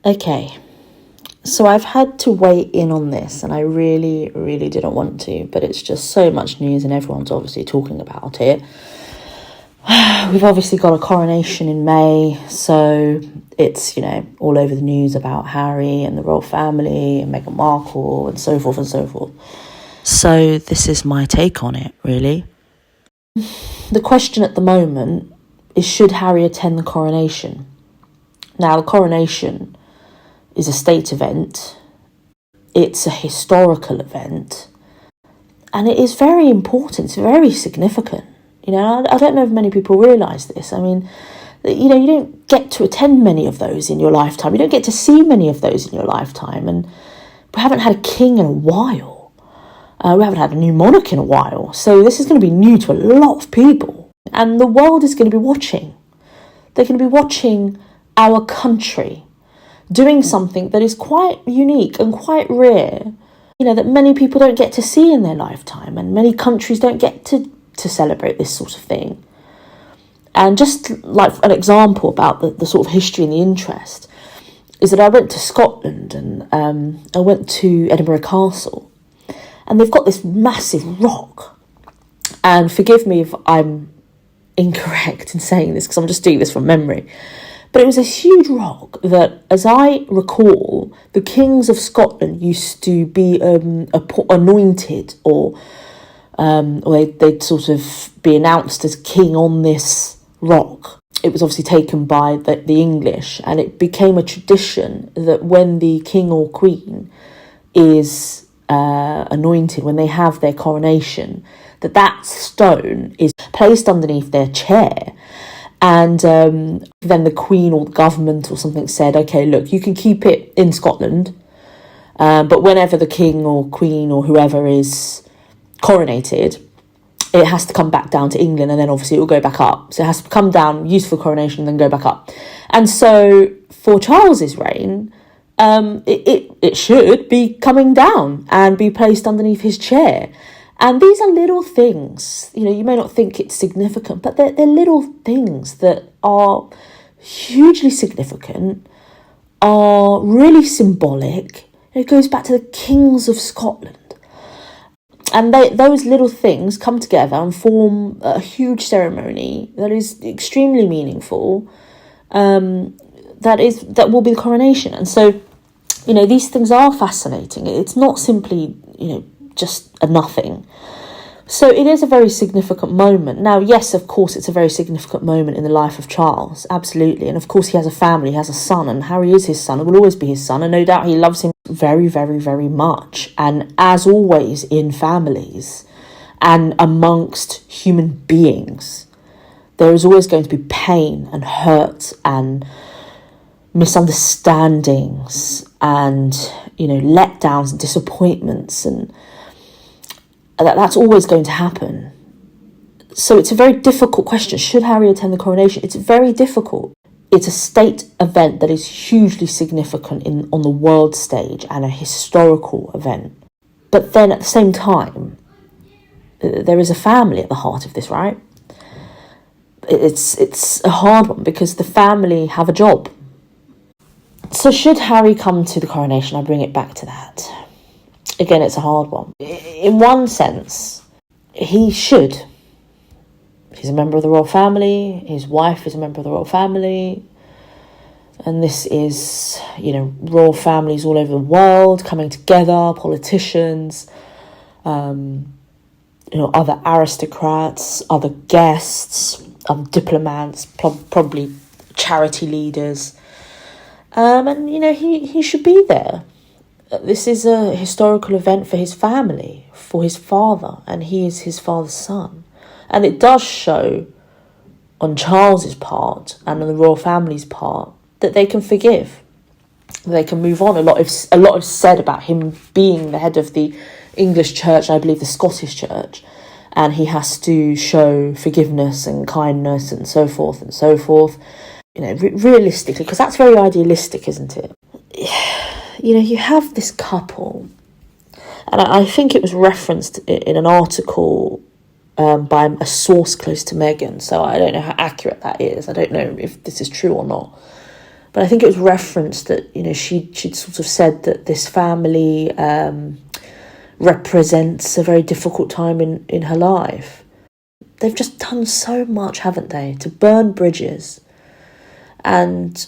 Okay, so I've had to weigh in on this, and I really, really didn't want to, but it's just so much news and everyone's obviously talking about it. We've obviously got a coronation in May, so it's, all over the news about Harry and the royal family and Meghan Markle and so forth and so forth. So this is my take on it, really. The question at the moment is, should Harry attend the coronation? Now, the coronation is a state event. It's a historical event. And it is very important. It's very significant. I don't know if many people realise this. I mean, you don't get to attend many of those in your lifetime. You don't get to see many of those in your lifetime. And we haven't had a king in a while. We haven't had a new monarch in a while. So this is going to be new to a lot of people. And the world is going to be watching. They're going to be watching our country doing something that is quite unique and quite rare, that many people don't get to see in their lifetime, and many countries don't get to celebrate this sort of thing. And just like an example about the sort of history and the interest is that I went to Scotland and I went to Edinburgh Castle, and they've got this massive rock. And forgive me if I'm incorrect in saying this, because I'm just doing this from memory. But it was a huge rock that, as I recall, the kings of Scotland used to be anointed, or they'd sort of be announced as king on this rock. It was obviously taken by the English, and it became a tradition that when the king or queen is anointed, when they have their coronation, that stone is placed underneath their chair. And then the Queen or the government or something said, okay, look, you can keep it in Scotland, but whenever the King or Queen or whoever is coronated, it has to come back down to England, and then obviously it will go back up. So it has to come down, used for coronation, and then go back up. And so for Charles's reign, it should be coming down and be placed underneath his chair. And these are little things, you may not think it's significant, but they're little things that are hugely significant, are really symbolic. It goes back to the kings of Scotland. And those little things come together and form a huge ceremony that is extremely meaningful, that will be the coronation. And so, these things are fascinating. It's not simply, just a nothing. So it is a very significant moment. Now, yes, of course, it's a very significant moment in the life of Charles, absolutely. And of course, he has a family, he has a son, and Harry is his son, and will always be his son, and no doubt he loves him very, very, very much. And as always in families and amongst human beings, there is always going to be pain and hurt and misunderstandings and, letdowns and disappointments, and that's always going to happen. So it's a very difficult question. Should Harry attend the coronation? It's very difficult. It's a state event that is hugely significant on the world stage and a historical event. But then at the same time, there is a family at the heart of this, right? It's a hard one because the family have a job. So should Harry come to the coronation? I bring it back to that. Again, it's a hard one. In one sense, he should. He's a member of the royal family. His wife is a member of the royal family. And this is, royal families all over the world coming together, politicians, other aristocrats, other guests, other diplomats, probably charity leaders. And, he should be there. This is a historical event for his family, for his father, and he is his father's son. And it does show on Charles's part and on the royal family's part that they can forgive, they can move on. A lot is said about him being the head of the English church, I believe the Scottish church, and he has to show forgiveness and kindness and so forth and so forth. Realistically, because that's very idealistic, isn't it? You have this couple, and I think it was referenced in an article by a source close to Meghan, so I don't know how accurate that is. I don't know if this is true or not. But I think it was referenced that, you know, she'd sort of said that this family represents a very difficult time in her life. They've just done so much, haven't they, to burn bridges. And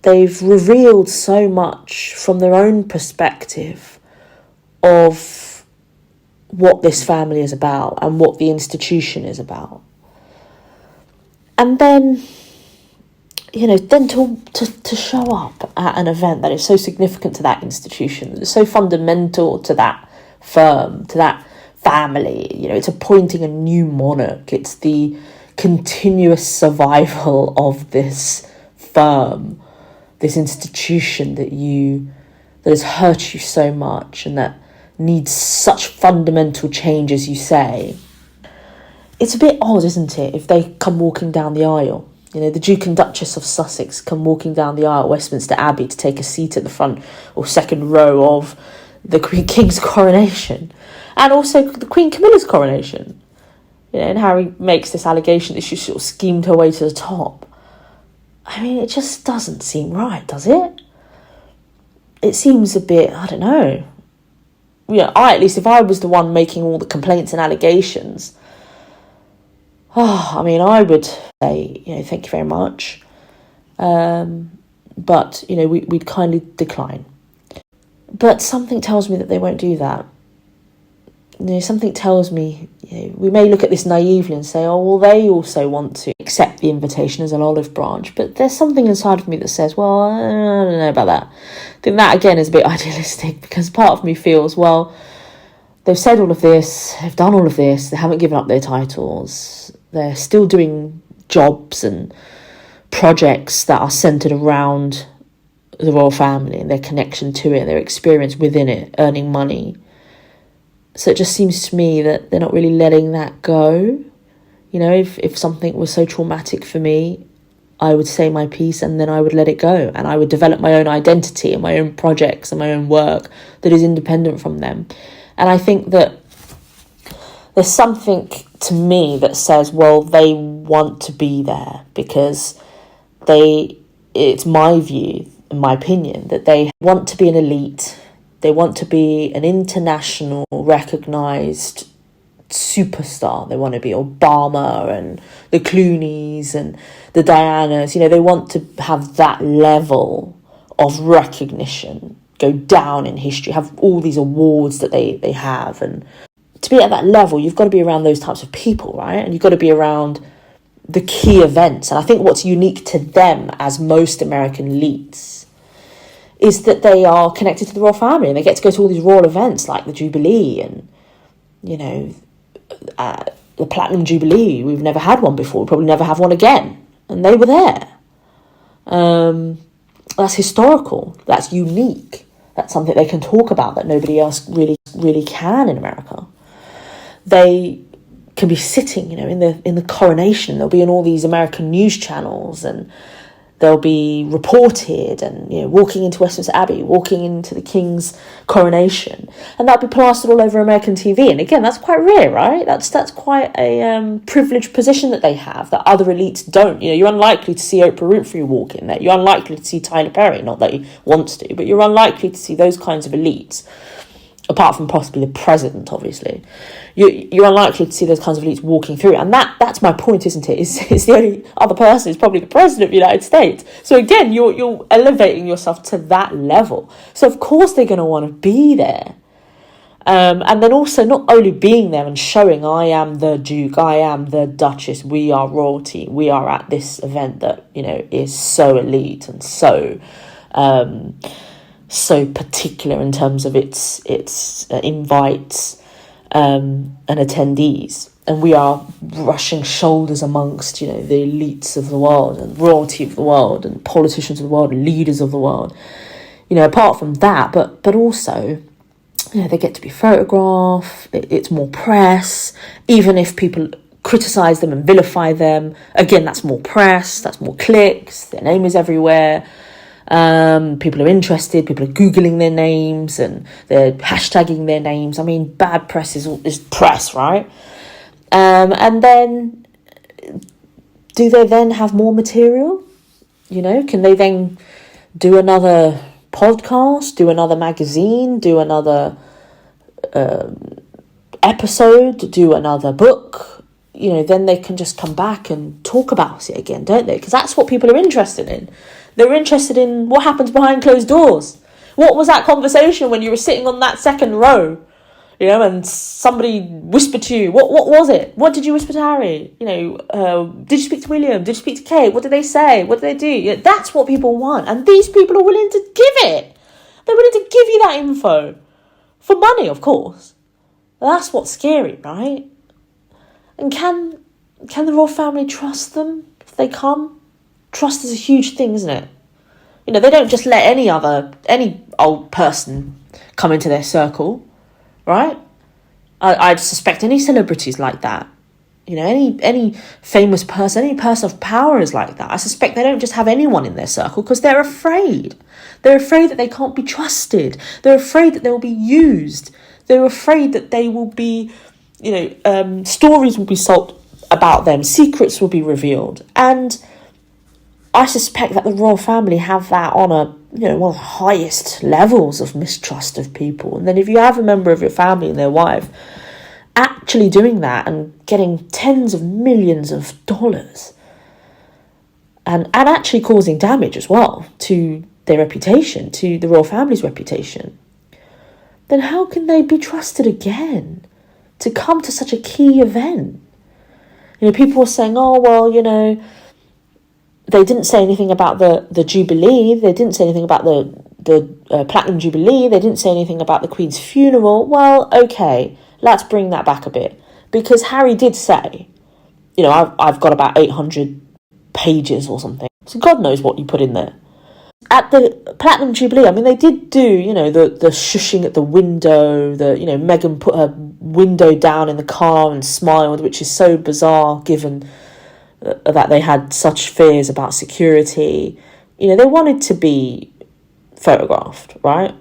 they've revealed so much from their own perspective of what this family is about and what the institution is about. And then, you know, then to show up at an event that is so significant to that institution, that is so fundamental to that firm, to that family, you know, it's appointing a new monarch, it's the continuous survival of this firm, this institution that has hurt you so much and that needs such fundamental change, as you say. It's a bit odd, isn't it, if they come walking down the aisle. You know, the Duke and Duchess of Sussex come walking down the aisle at Westminster Abbey to take a seat at the front or second row of the Queen King's coronation, and also the Queen Camilla's coronation. You know, and Harry makes this allegation that she sort of schemed her way to the top. I mean, it just doesn't seem right, does it? It seems a bit, I don't know. Yeah, at least if I was the one making all the complaints and allegations, I mean, I would say, you know, thank you very much. But, you know, we'd kindly decline. But something tells me that they won't do that. You know, something tells me, you know, we may look at this naively and say, oh, well, they also want to accept the invitation as an olive branch. But there's something inside of me that says, well, I don't know about that. I think that, again, is a bit idealistic, because part of me feels, well, they've said all of this, they've done all of this, they haven't given up their titles, they're still doing jobs and projects that are centred around the royal family and their connection to it, their experience within it, earning money. So it just seems to me that they're not really letting that go. You know, if something was so traumatic for me, I would say my piece and then I would let it go. And I would develop my own identity and my own projects and my own work that is independent from them. And I think that there's something to me that says, well, they want to be there because it's my view, in my opinion, that they want to be an elite. They want to be an international recognised superstar. They want to be Obama and the Clooneys and the Dianas. You know, they want to have that level of recognition, go down in history, have all these awards that they have. And to be at that level, you've got to be around those types of people, right? And you've got to be around the key events. And I think what's unique to them, as most American elites, is that they are connected to the royal family and they get to go to all these royal events like the Jubilee and, you know, the Platinum Jubilee. We've never had one before. We'll probably never have one again. And they were there. That's historical. That's unique. That's something they can talk about that nobody else really can in America. They can be sitting, you know, in the coronation. They'll be in all these American news channels and they'll be reported and, you know, walking into Westminster Abbey, walking into the King's coronation. And that'll be plastered all over American TV. And again, that's quite rare, right? That's quite a privileged position that they have that other elites don't. You know, you're unlikely to see Oprah Winfrey walk in there. You're unlikely to see Tyler Perry, not that he wants to, but you're unlikely to see those kinds of elites, apart from possibly the president, obviously. You're unlikely to see those kinds of elites walking through. And that's my point, isn't it? It's the only other person is probably the president of the United States. So again, you're elevating yourself to that level. So of course they're going to want to be there. And then also not only being there and showing, I am the Duke, I am the Duchess, we are royalty, we are at this event that, you know, is so elite and so particular in terms of its invites and attendees, and we are rushing shoulders amongst, you know, the elites of the world and royalty of the world and politicians of the world and leaders of the world. You know, apart from that, but also, you know, they get to be photographed. It's more press, even if people criticise them and vilify them. Again, that's more press, that's more clicks. Their name is everywhere. People are interested, people are Googling their names and they're hashtagging their names. I mean, bad press is press, right? And then, do they then have more material? You know, can they then do another podcast, do another magazine, do another episode, do another book? You know, then they can just come back and talk about it again, don't they? Because that's what people are interested in. They're interested in what happens behind closed doors. What was that conversation when you were sitting on that second row, you know, and somebody whispered to you? What was it? What did you whisper to Harry? You know, did you speak to William? Did you speak to Kate? What did they say? What did they do? You know, that's what people want. And these people are willing to give it. They're willing to give you that info. For money, of course. That's what's scary, right? And can the royal family trust them if they come? Trust is a huge thing, isn't it? You know, they don't just let any old person come into their circle, right? I'd suspect any celebrities like that. You know, any famous person, any person of power is like that. I suspect they don't just have anyone in their circle because they're afraid. They're afraid that they can't be trusted. They're afraid that they will be used. They're afraid that they will be, you know, stories will be sold about them. Secrets will be revealed. And I suspect that the royal family have that on one of the highest levels of mistrust of people. And then if you have a member of your family and their wife actually doing that and getting tens of millions of dollars and actually causing damage as well to their reputation, to the royal family's reputation, then how can they be trusted again to come to such a key event? You know, people were saying, oh, well, you know, they didn't say anything about the Jubilee. They didn't say anything about the Platinum Jubilee. They didn't say anything about the Queen's funeral. Well, okay, let's bring that back a bit. Because Harry did say, you know, I've got about 800 pages or something. So God knows what you put in there. At the Platinum Jubilee, I mean, they did do, you know, the shushing at the window, you know, Meghan put her window down in the car and smiled, which is so bizarre given that they had such fears about security. You know, they wanted to be photographed, right?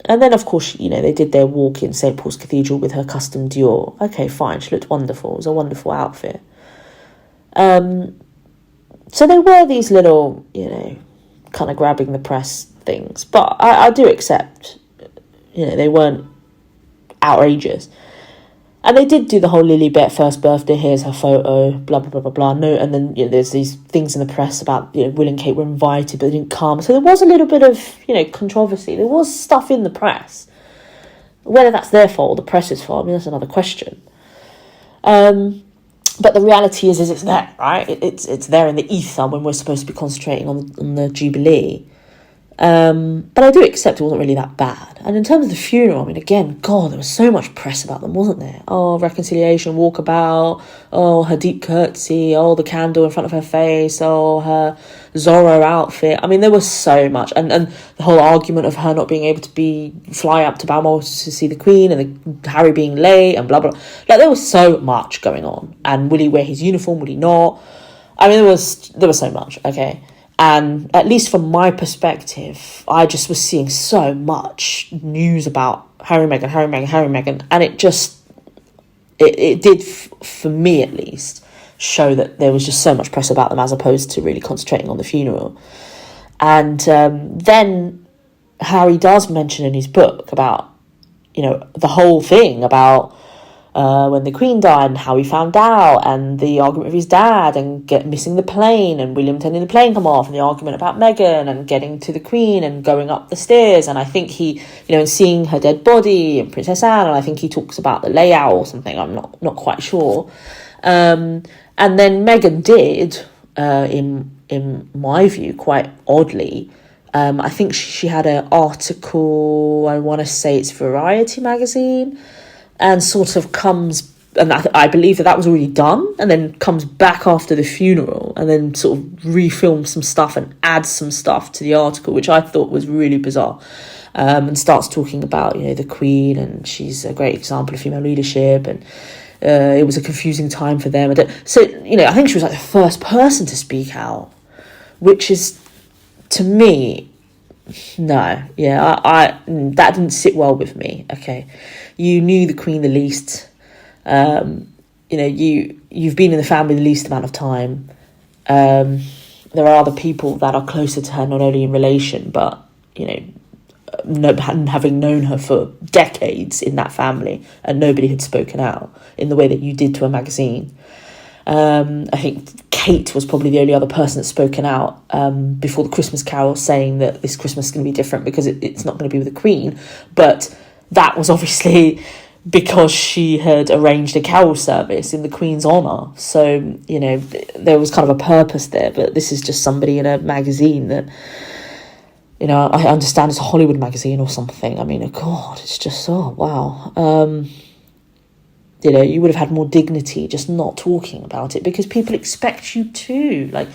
And then, of course, you know, they did their walk in St. Paul's Cathedral with her custom Dior. Okay, fine, she looked wonderful. It was a wonderful outfit. So there were these little, you know, kind of grabbing the press things. But I do accept, you know, they weren't outrageous. And they did do the whole Lilibet first birthday, here's her photo, blah, blah, blah, blah, blah. No, and then, you know, there's these things in the press about, you know, Will and Kate were invited, but they didn't come. So there was a little bit of, you know, controversy. There was stuff in the press. Whether that's their fault or the press's fault, I mean, that's another question. But the reality is it's there, right? It's there in the ether when we're supposed to be concentrating on the Jubilee. But I do accept it wasn't really that bad. And in terms of the funeral, I mean, again, God, there was so much press about them, wasn't there? Oh, reconciliation, walkabout, oh, her deep curtsy, oh, the candle in front of her face, oh, her Zorro outfit. I mean, there was so much. And the whole argument of her not being able to fly up to Balmoral to see the Queen, and Harry being late, and blah, blah. Like, there was so much going on. And will he wear his uniform, will he not? I mean, there was so much, okay? And at least from my perspective, I just was seeing so much news about Harry, Meghan. And it just, it did, for me at least, show that there was just so much press about them as opposed to really concentrating on the funeral. And then Harry does mention in his book about, you know, the whole thing about when the Queen died and how he found out, and the argument with his dad and missing the plane and William telling the plane come off, and the argument about Meghan and getting to the Queen and going up the stairs. And I think he, you know, and seeing her dead body and Princess Anne, and I think he talks about the layout or something, I'm not quite sure. And then Meghan did, in my view, quite oddly, I think she had an article, I want to say it's Variety magazine, and sort of comes, and I believe that was already done, and then comes back after the funeral, and then sort of refilms some stuff and adds some stuff to the article, which I thought was really bizarre, and starts talking about, you know, the Queen, and she's a great example of female leadership, and it was a confusing time for them. So, you know, I think she was like the first person to speak out, which is, to me, no, yeah, I that didn't sit well with me. Okay, you knew the Queen the least, you know, you've been in the family the least amount of time. there are other people that are closer to her, not only in relation, but, having known her for decades in that family, and nobody had spoken out in the way that you did to a magazine. I think Kate was probably the only other person that's spoken out before the Christmas Carol, saying that this Christmas is going to be different because it's not going to be with the Queen. But that was obviously because she had arranged a carol service in the Queen's honour. So, there was kind of a purpose there. But this is just somebody in a magazine that, I understand it's a Hollywood magazine or something. I mean, oh God, it's just, oh, wow. You would have had more dignity just not talking about it, because people expect you to. Like,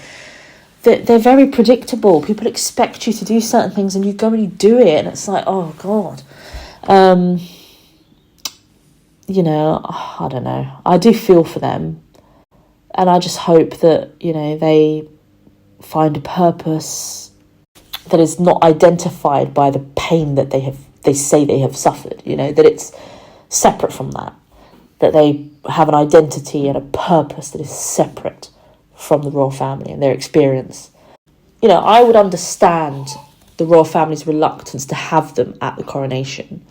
they're very predictable. People expect you to do certain things and you go and you do it. And it's like, oh, God. I don't know. I do feel for them. And I just hope that, they find a purpose that is not identified by the pain that they say they have suffered, that it's separate from that they have an identity and a purpose that is separate from the royal family and their experience. I would understand the royal family's reluctance to have them at the coronation.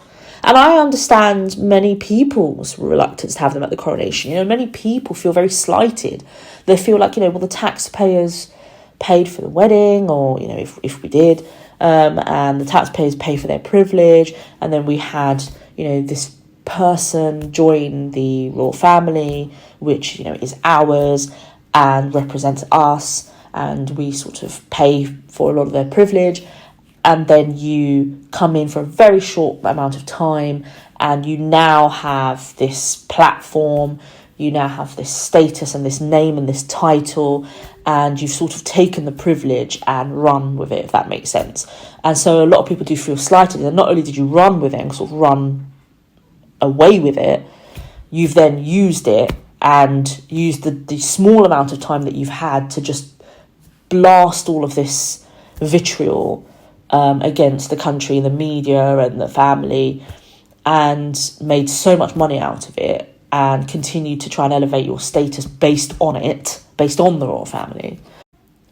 And I understand many people's reluctance to have them at the coronation. Many people feel very slighted. They feel like, well, the taxpayers paid for the wedding, or, if we did, and the taxpayers pay for their privilege. And then we had, this person join the royal family, which, is ours and represents us, and we sort of pay for a lot of their privilege. And then you come in for a very short amount of time, and you now have this platform, you now have this status and this name and this title, and you've sort of taken the privilege and run with it, if that makes sense. And so a lot of people do feel slighted. And not only did you run with it and sort of run away with it, you've then used it and used the small amount of time that you've had to just blast all of this vitriol against the country, the media and the family, and made so much money out of it, and continue to try and elevate your status based on the royal family.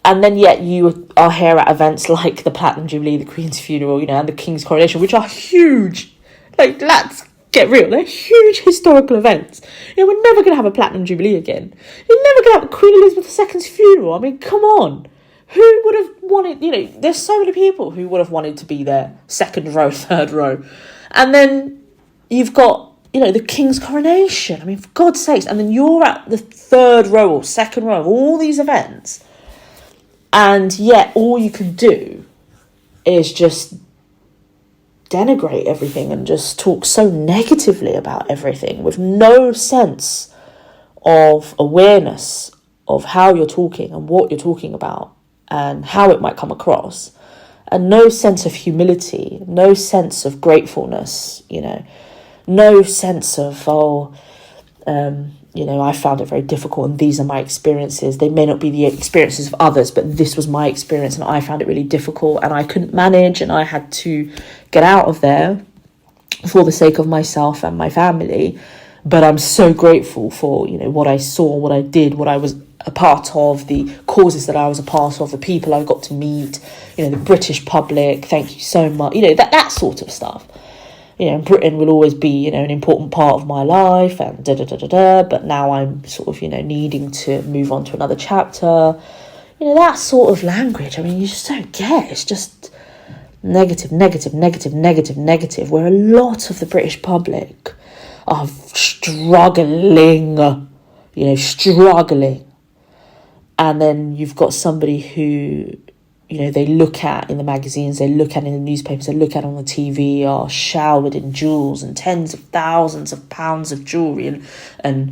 And then yet you are here at events like the Platinum Jubilee, the Queen's funeral, and the King's coronation, which are huge. Like, let's get real, they're huge historical events. We're never going to have a Platinum Jubilee again. You're never going to have Queen Elizabeth II's funeral. I mean, come on. Who would have wanted, there's so many people who would have wanted to be there, second row, third row. And then you've got, the King's coronation. I mean, for God's sakes. And then you're at the third row or second row of all these events. And yet all you can do is just denigrate everything and just talk so negatively about everything with no sense of awareness of how you're talking and what you're talking about and how it might come across, and no sense of humility, no sense of gratefulness, no sense of, I found it very difficult and these are my experiences. They may not be the experiences of others, but this was my experience and I found it really difficult and I couldn't manage and I had to get out of there for the sake of myself and my family. But I'm so grateful for, what I saw, what I did, what I was a part of, the causes that I was a part of, the people I got to meet, the British public, thank you so much, that sort of stuff. Britain will always be, an important part of my life and but now I'm sort of, needing to move on to another chapter. That sort of language, I mean, you just don't get. It's just negative, where a lot of the British public are struggling. And then you've got somebody who, they look at in the magazines, they look at in the newspapers, they look at on the TV, are showered in jewels and tens of thousands of pounds of jewellery and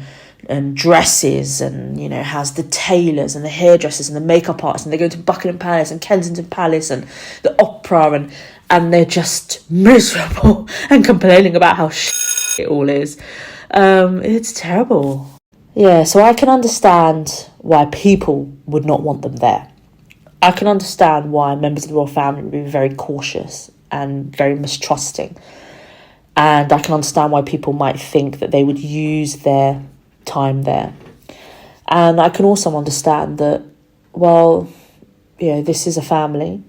dresses, and, has the tailors and the hairdressers and the makeup artists, and they go to Buckingham Palace and Kensington Palace and the opera, and they're just miserable and complaining about how it all is. It's terrible. Yeah, so I can understand why people would not want them there. I can understand why members of the royal family would be very cautious and very mistrusting. And I can understand why people might think that they would use their time there. And I can also understand that, well, this is a family.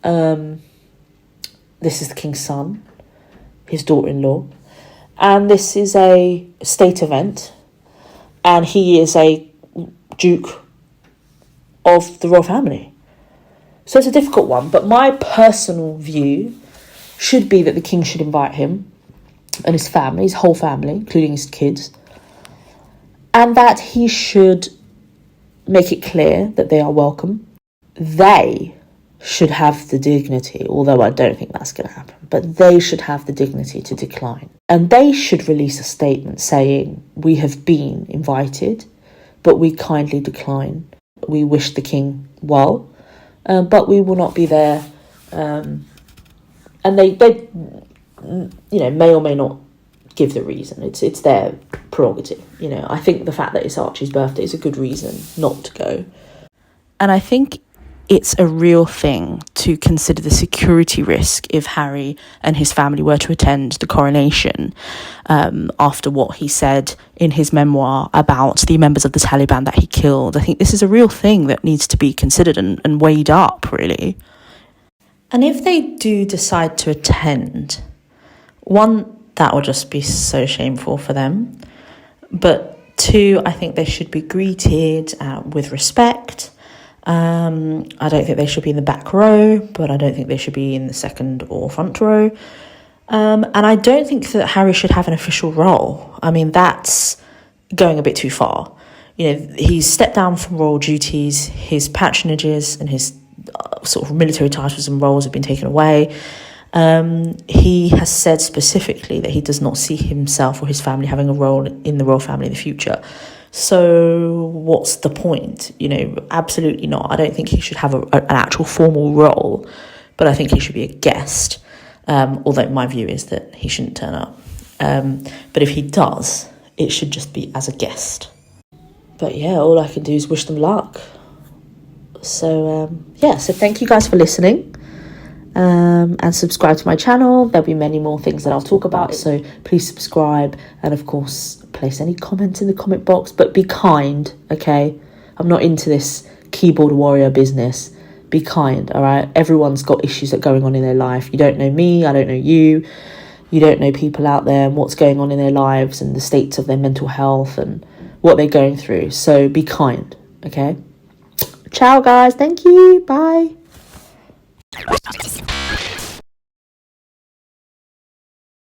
This is the king's son, his daughter-in-law, and this is a state event, and he is a duke of the royal family. So it's a difficult one, but my personal view should be that the king should invite him and his family, his whole family, including his kids, and that he should make it clear that they are welcome. They should have the dignity, although I don't think that's going to happen, but they should have the dignity to decline. And they should release a statement saying, we have been invited, but we kindly decline. We wish the king well, but we will not be there. And they may or may not give the reason. It's their prerogative. I think the fact that it's Archie's birthday is a good reason not to go. And I think it's a real thing to consider the security risk if Harry and his family were to attend the coronation, after what he said in his memoir about the members of the Taliban that he killed. I think this is a real thing that needs to be considered and weighed up, really. And if they do decide to attend, one, that will just be so shameful for them. But two, I think they should be greeted with respect. I don't think they should be in the back row, but I don't think they should be in the second or front row. And I don't think that Harry should have an official role. I mean, that's going a bit too far. He's stepped down from royal duties. His patronages and his sort of military titles and roles have been taken away. He has said specifically that he does not see himself or his family having a role in the royal family in the future. So what's the point? Absolutely not. I don't think he should have an actual formal role, but I think he should be a guest, although my view is that he shouldn't turn up. But if he does, it should just be as a guest. But yeah, all I can do is wish them luck. So thank you guys for listening. And subscribe to my channel. There'll be many more things that I'll talk about, so please subscribe, and of course place any comments in the comment box, but be kind, okay? I'm not into this keyboard warrior business. Be kind, all right? Everyone's got issues that are going on in their life. You don't know me, I don't know you. You don't know people out there and what's going on in their lives and the states of their mental health and what they're going through. So be kind, okay? Ciao guys, thank you, bye.